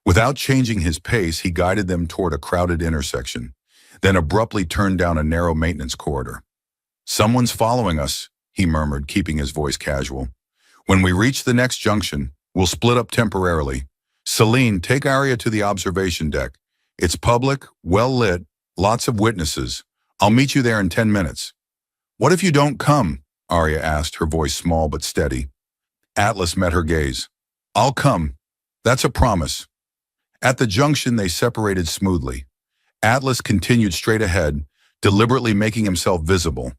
Speaker 1: Without changing his pace, he guided them toward a crowded intersection, then abruptly turned down a narrow maintenance corridor. "Someone's following us," he murmured, keeping his voice casual. "When we reach the next junction, we'll split up temporarily. Celine, take Arya to the observation deck. It's public, well lit, lots of witnesses. I'll meet you there in 10 minutes. "What if you don't come?" Arya asked, her voice small but steady. Atlas met her gaze. "I'll come. That's a promise." At the junction, they separated smoothly. Atlas continued straight ahead, deliberately making himself visible.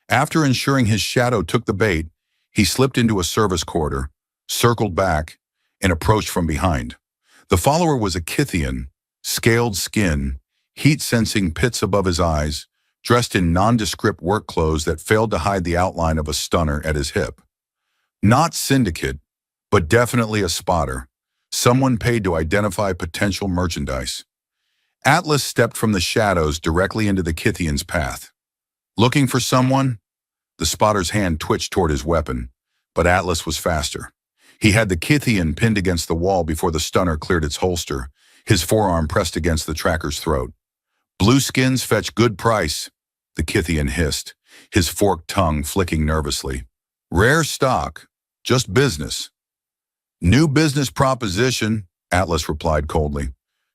Speaker 1: After ensuring his shadow took the bait, he slipped into a service corridor, circled back, and approached from behind. The follower was a Kythian, scaled skin, heat-sensing pits above his eyes, dressed in nondescript work clothes that failed to hide the outline of a stunner at his hip. Not syndicate, but definitely a spotter, someone paid to identify potential merchandise. Atlas stepped from the shadows directly into the Kythian's path. "Looking for someone?" The spotter's hand twitched toward his weapon, but Atlas was faster. He had the Kythian pinned against the wall before the stunner cleared its holster, His forearm pressed against the tracker's throat. Blue skins fetch good price, the Kythian hissed, his forked tongue flicking nervously. Rare stock, just business. New business proposition, Atlas replied coldly.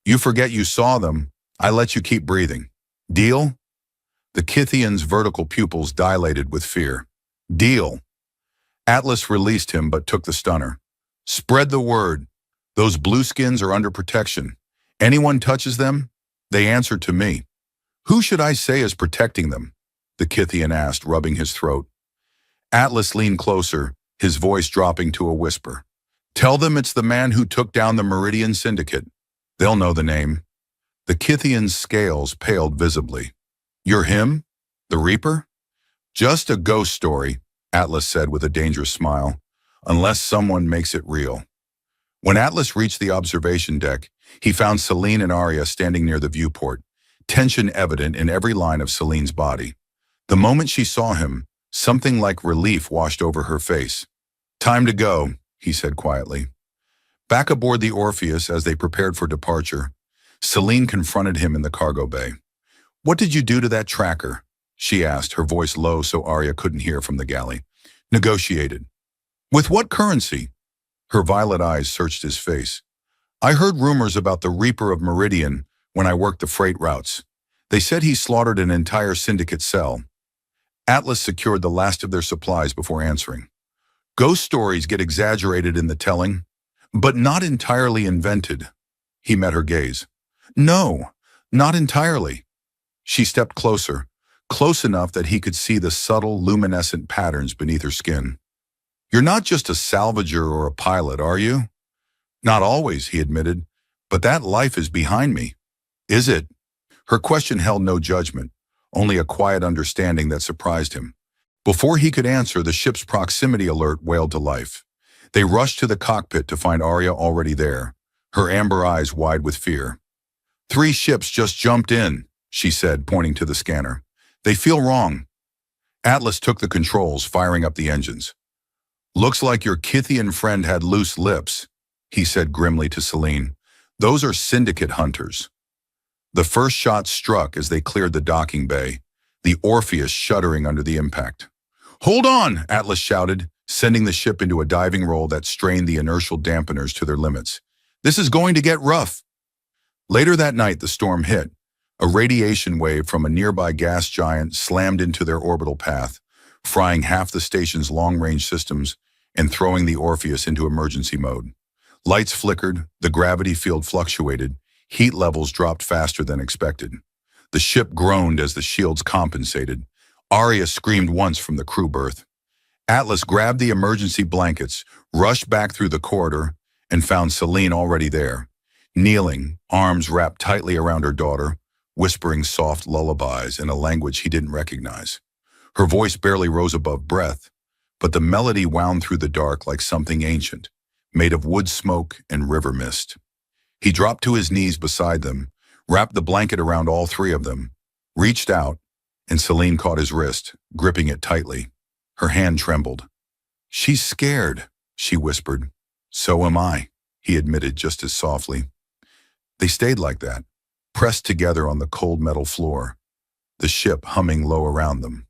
Speaker 1: You forget you saw them. I let you keep breathing. Deal? The Kythian's vertical pupils dilated with fear. Deal. Atlas released him but took the stunner. Spread the word. Those blueskins are under protection. Anyone touches them, they answer to me. Who should I say is protecting them? The Kythian asked, rubbing his throat. Atlas leaned closer, his voice dropping to a whisper. Tell them it's the man who took down the Meridian Syndicate. They'll know the name. The Kythian's scales paled visibly. You're him? The Reaper? Just a ghost story, Atlas said with a dangerous smile, unless someone makes it real. When Atlas reached the observation deck, he found Selene and Arya standing near the viewport, tension evident in every line of Selene's body. The moment she saw him, something like relief washed over her face. Time to go, he said quietly. Back aboard the Orpheus as they prepared for departure, Selene confronted him in the cargo bay. What did you do to that tracker? She asked, her voice low so Arya couldn't hear from the galley. Negotiated. With what currency? Her violet eyes searched his face. I heard rumors about the Reaper of Meridian when I worked the freight routes. They said he slaughtered an entire syndicate cell. Atlas secured the last of their supplies before answering. Ghost stories get exaggerated in the telling, but not entirely invented. He met her gaze. No, not entirely. She stepped closer, close enough that he could see the subtle, luminescent patterns beneath her skin. You're not just a salvager or a pilot, are you? Not always, he admitted, but that life is behind me. Is it? Her question held no judgment, only a quiet understanding that surprised him. Before he could answer, the ship's proximity alert wailed to life. They rushed to the cockpit to find Arya already there, her amber eyes wide with fear. 3 ships just jumped in, she said, pointing to the scanner. They feel wrong. Atlas took the controls, firing up the engines. Looks like your Kythian friend had loose lips, he said grimly to Selene. Those are syndicate hunters. The first shot struck as they cleared the docking bay, the Orpheus shuddering under the impact. Hold on, Atlas shouted, sending the ship into a diving roll that strained the inertial dampeners to their limits. This is going to get rough. Later that night, the storm hit. A radiation wave from a nearby gas giant slammed into their orbital path, frying half the station's long-range systems and throwing the Orpheus into emergency mode. Lights flickered, the gravity field fluctuated, heat levels dropped faster than expected. The ship groaned as the shields compensated. Arya screamed once from the crew berth. Atlas grabbed the emergency blankets, rushed back through the corridor, and found Selene already there, kneeling, arms wrapped tightly around her daughter, whispering soft lullabies in a language he didn't recognize. Her voice barely rose above breath, but the melody wound through the dark like something ancient, made of wood smoke and river mist. He dropped to his knees beside them, wrapped the blanket around all 3 of them, reached out, and Selene caught his wrist, gripping it tightly. Her hand trembled. She's scared, she whispered. So am I, he admitted just as softly. They stayed like that, pressed together on the cold metal floor, the ship humming low around them.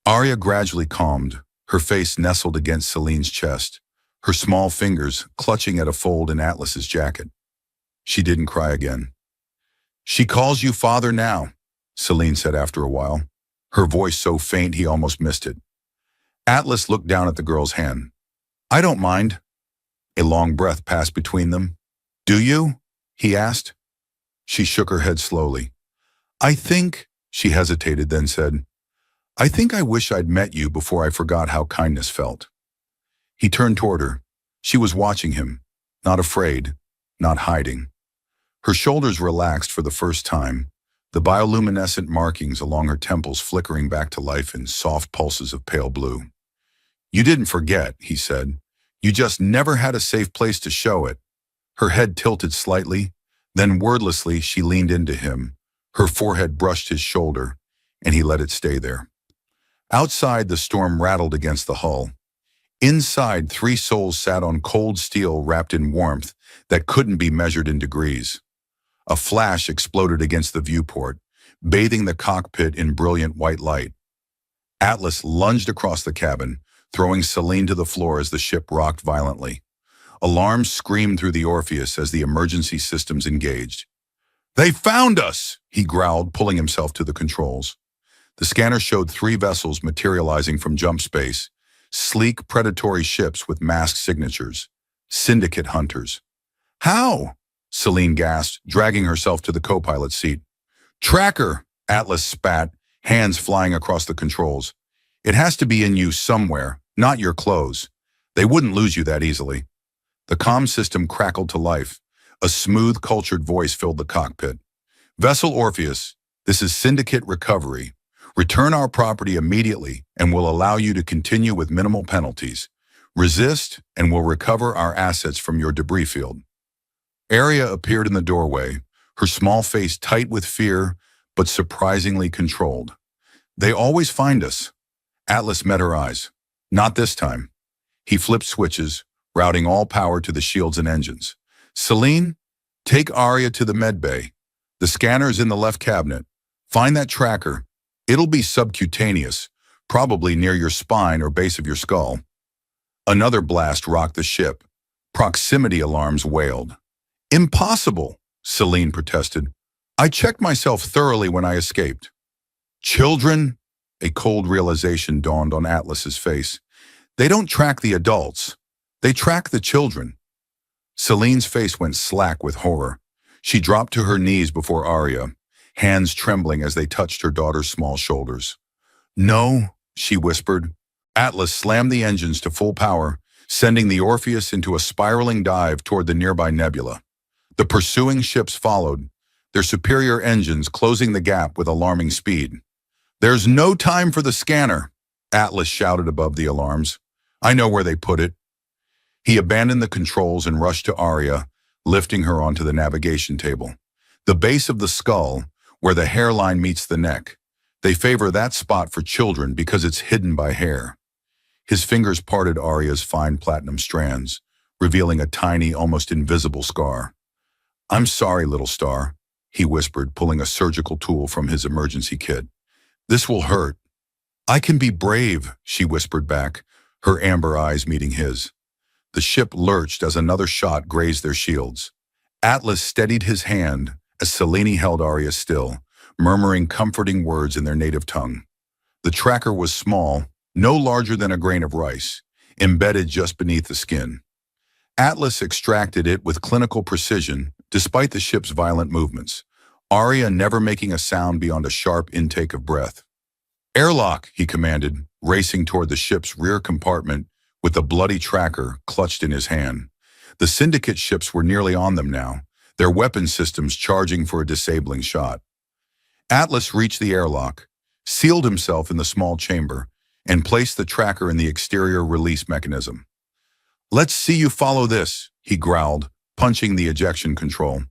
Speaker 1: Arya gradually calmed, her face nestled against Selene's chest, her small fingers clutching at a fold in Atlas's jacket. She didn't cry again. She calls you father now, Selene said after a while, her voice so faint he almost missed it. Atlas looked down at the girl's hand. I don't mind. A long breath passed between them. Do you? He asked. She shook her head slowly. I think, she hesitated, then said, I think I wish I'd met you before I forgot how kindness felt. He turned toward her. She was watching him, not afraid, not hiding. Her shoulders relaxed for the first time, the bioluminescent markings along her temples flickering back to life in soft pulses of pale blue. You didn't forget, he said. You just never had a safe place to show it. Her head tilted slightly, then wordlessly she leaned into him. Her forehead brushed his shoulder, and he let it stay there. Outside, the storm rattled against the hull. Inside, 3 souls sat on cold steel wrapped in warmth that couldn't be measured in degrees. A flash exploded against the viewport, bathing the cockpit in brilliant white light. Atlas lunged across the cabin, throwing Celine to the floor as the ship rocked violently. Alarms screamed through the Orpheus as the emergency systems engaged. "They found us!" he growled, pulling himself to the controls. The scanner showed 3 vessels materializing from jump space, sleek, predatory ships with masked signatures. Syndicate hunters. "How?" Celine gasped, dragging herself to the co-pilot seat. "Tracker!" Atlas spat, hands flying across the controls. "It has to be in you somewhere, not your clothes. They wouldn't lose you that easily." The comm system crackled to life. A smooth, cultured voice filled the cockpit. "Vessel Orpheus, this is Syndicate Recovery. Return our property immediately and we'll allow you to continue with minimal penalties. Resist and we'll recover our assets from your debris field." Aria appeared in the doorway, her small face tight with fear, but surprisingly controlled. "They always find us." Atlas met her eyes. "Not this time." He flipped switches, routing all power to the shields and engines. "Celine, take Aria to the med bay. The scanner's in the left cabinet. Find that tracker. It'll be subcutaneous, probably near your spine or base of your skull." Another blast rocked the ship. Proximity alarms wailed. "Impossible," Celine protested. "I checked myself thoroughly when I escaped." "Children?" A cold realization dawned on Atlas's face. "They don't track the adults. They track the children." Celine's face went slack with horror. She dropped to her knees before Aria, hands trembling as they touched her daughter's small shoulders. "No," she whispered. Atlas slammed the engines to full power, sending the Orpheus into a spiraling dive toward the nearby nebula. The pursuing ships followed, their superior engines closing the gap with alarming speed. "There's no time for the scanner," Atlas shouted above the alarms. "I know where they put it." He abandoned the controls and rushed to Aria, lifting her onto the navigation table. The base of the skull, where the hairline meets the neck. They favor that spot for children because it's hidden by hair. His fingers parted Aria's fine platinum strands, revealing a tiny, almost invisible scar. "I'm sorry, little star," he whispered, pulling a surgical tool from his emergency kit. "This will hurt." "I can be brave," she whispered back, her amber eyes meeting his. The ship lurched as another shot grazed their shields. Atlas steadied his hand as Celine held Aria still, murmuring comforting words in their native tongue. The tracker was small, no larger than a grain of rice, embedded just beneath the skin. Atlas extracted it with clinical precision, despite the ship's violent movements, Aria never making a sound beyond a sharp intake of breath. "Airlock," he commanded, racing toward the ship's rear compartment with the bloody tracker clutched in his hand. The Syndicate ships were nearly on them now, their weapon systems charging for a disabling shot. Atlas reached the airlock, sealed himself in the small chamber, and placed the tracker in the exterior release mechanism. "Let's see you follow this," he growled, punching the ejection control.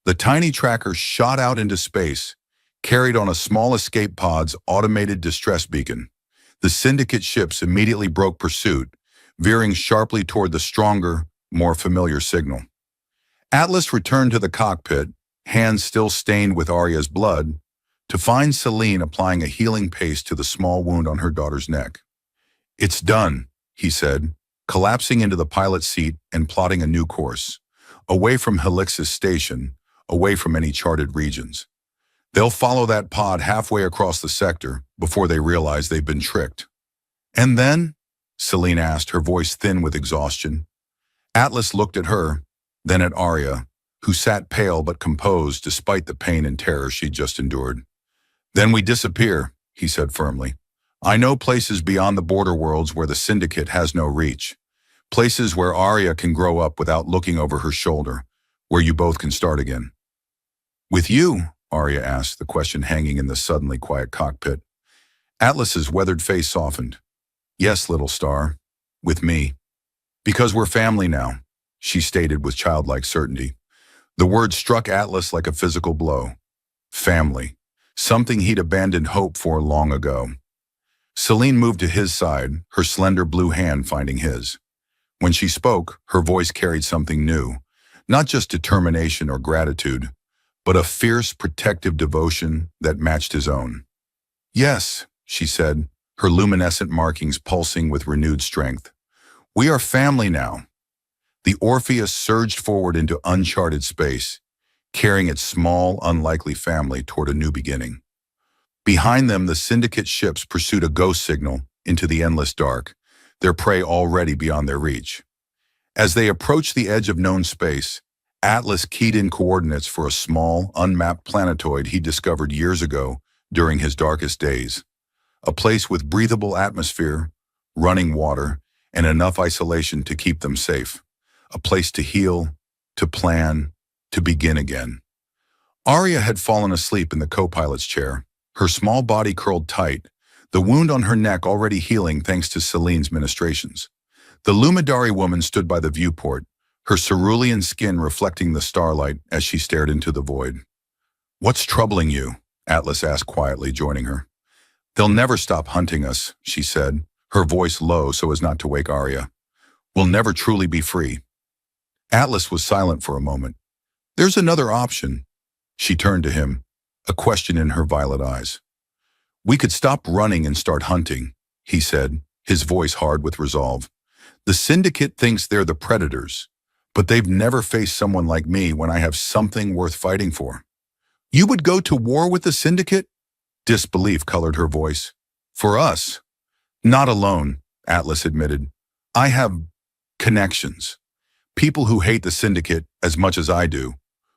Speaker 1: The tiny tracker shot out into space, carried on a small escape pod's automated distress beacon. The Syndicate ships immediately broke pursuit, veering sharply toward the stronger, more familiar signal. Atlas returned to the cockpit, hands still stained with Aria's blood, to find Celine applying a healing paste to the small wound on her daughter's neck. "It's done," he said, collapsing into the pilot seat and plotting a new course, away from Helix's station, away from any charted regions. They'll follow that pod halfway across the sector before they realize they've been tricked. "And then?" Celine asked, her voice thin with exhaustion. Atlas looked at her, then at Aria, who sat pale but composed despite the pain and terror she'd just endured. "Then we disappear," he said firmly. "I know places beyond the border worlds where the Syndicate has no reach. Places where Aria can grow up without looking over her shoulder, where you both can start again." "With you?" Aria asked, the question hanging in the suddenly quiet cockpit. Atlas's weathered face softened. "Yes, little star. With me. Because we're family now," she stated with childlike certainty. The word struck Atlas like a physical blow. Family. Something he'd abandoned hope for long ago. Celine moved to his side, her slender blue hand finding his. When she spoke, her voice carried something new. Not just determination or gratitude, but a fierce, protective devotion that matched his own. "Yes," she said, her luminescent markings pulsing with renewed strength. "We are family now." The Orpheus surged forward into uncharted space, carrying its small, unlikely family toward a new beginning. Behind them, the Syndicate ships pursued a ghost signal into the endless dark, their prey already beyond their reach. As they approached the edge of known space, Atlas keyed in coordinates for a small, unmapped planetoid he discovered years ago during his darkest days. A place with breathable atmosphere, running water, and enough isolation to keep them safe. A place to heal, to plan, to begin again. Arya had fallen asleep in the co-pilot's chair, her small body curled tight, the wound on her neck already healing thanks to Selene's ministrations. The Lumidari woman stood by the viewport, her cerulean skin reflecting the starlight as she stared into the void. "What's troubling you?" Atlas asked quietly, joining her. "They'll never stop hunting us," she said, her voice low so as not to wake Arya. "We'll never truly be free." Atlas was silent for a moment. "There's another option." She turned to him, a question in her violet eyes. "We could stop running and start hunting," he said, his voice hard with resolve. "The Syndicate thinks they're the predators, but they've never faced someone like me when I have something worth fighting for." "You would go to war with the Syndicate?" Disbelief colored her voice. "For us." "Not alone," Atlas admitted. "I have connections. People who hate the Syndicate as much as I do,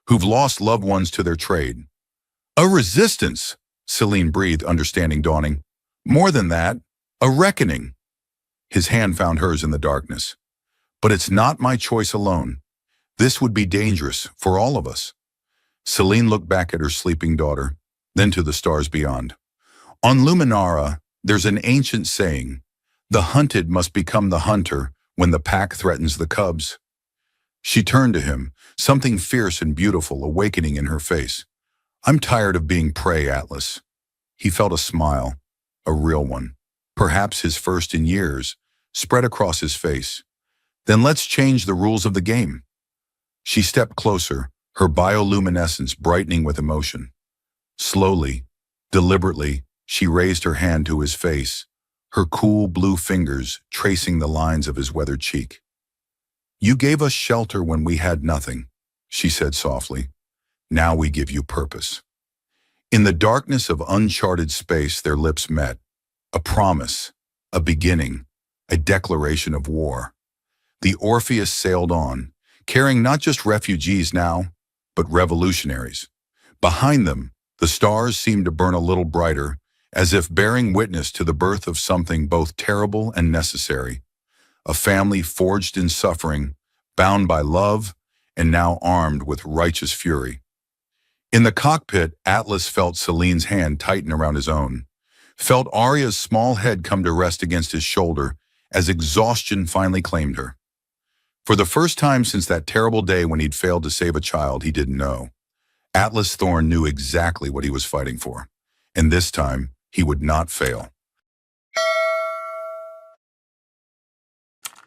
Speaker 1: who've lost loved ones to their trade." "A resistance," Selene breathed, understanding dawning. "More than that, a reckoning." His hand found hers in the darkness. "But it's not my choice alone. This would be dangerous for all of us." Selene looked back at her sleeping daughter, then to the stars beyond. "On Luminara, there's an ancient saying, the hunted must become the hunter when the pack threatens the cubs." She turned to him, something fierce and beautiful awakening in her face. "I'm tired of being prey, Atlas." He felt a smile, a real one, perhaps his first in years, spread across his face. "Then let's change the rules of the game." She stepped closer, her bioluminescence brightening with emotion. Slowly, deliberately, she raised her hand to his face, her cool blue fingers tracing the lines of his weathered cheek. "You gave us shelter when we had nothing," she said softly. "Now we give you purpose." In the darkness of uncharted space, their lips met. A promise, a beginning, a declaration of war. The Orpheus sailed on, carrying not just refugees now, but revolutionaries. Behind them, the stars seemed to burn a little brighter, as if bearing witness to the birth of something both terrible and necessary. A family forged in suffering, bound by love, and now armed with righteous fury. In the cockpit, Atlas felt Selene's hand tighten around his own, felt Arya's small head come to rest against his shoulder as exhaustion finally claimed her. For the first time since that terrible day when he'd failed to save a child he didn't know, Atlas Thorn knew exactly what he was fighting for, and this time he would not fail.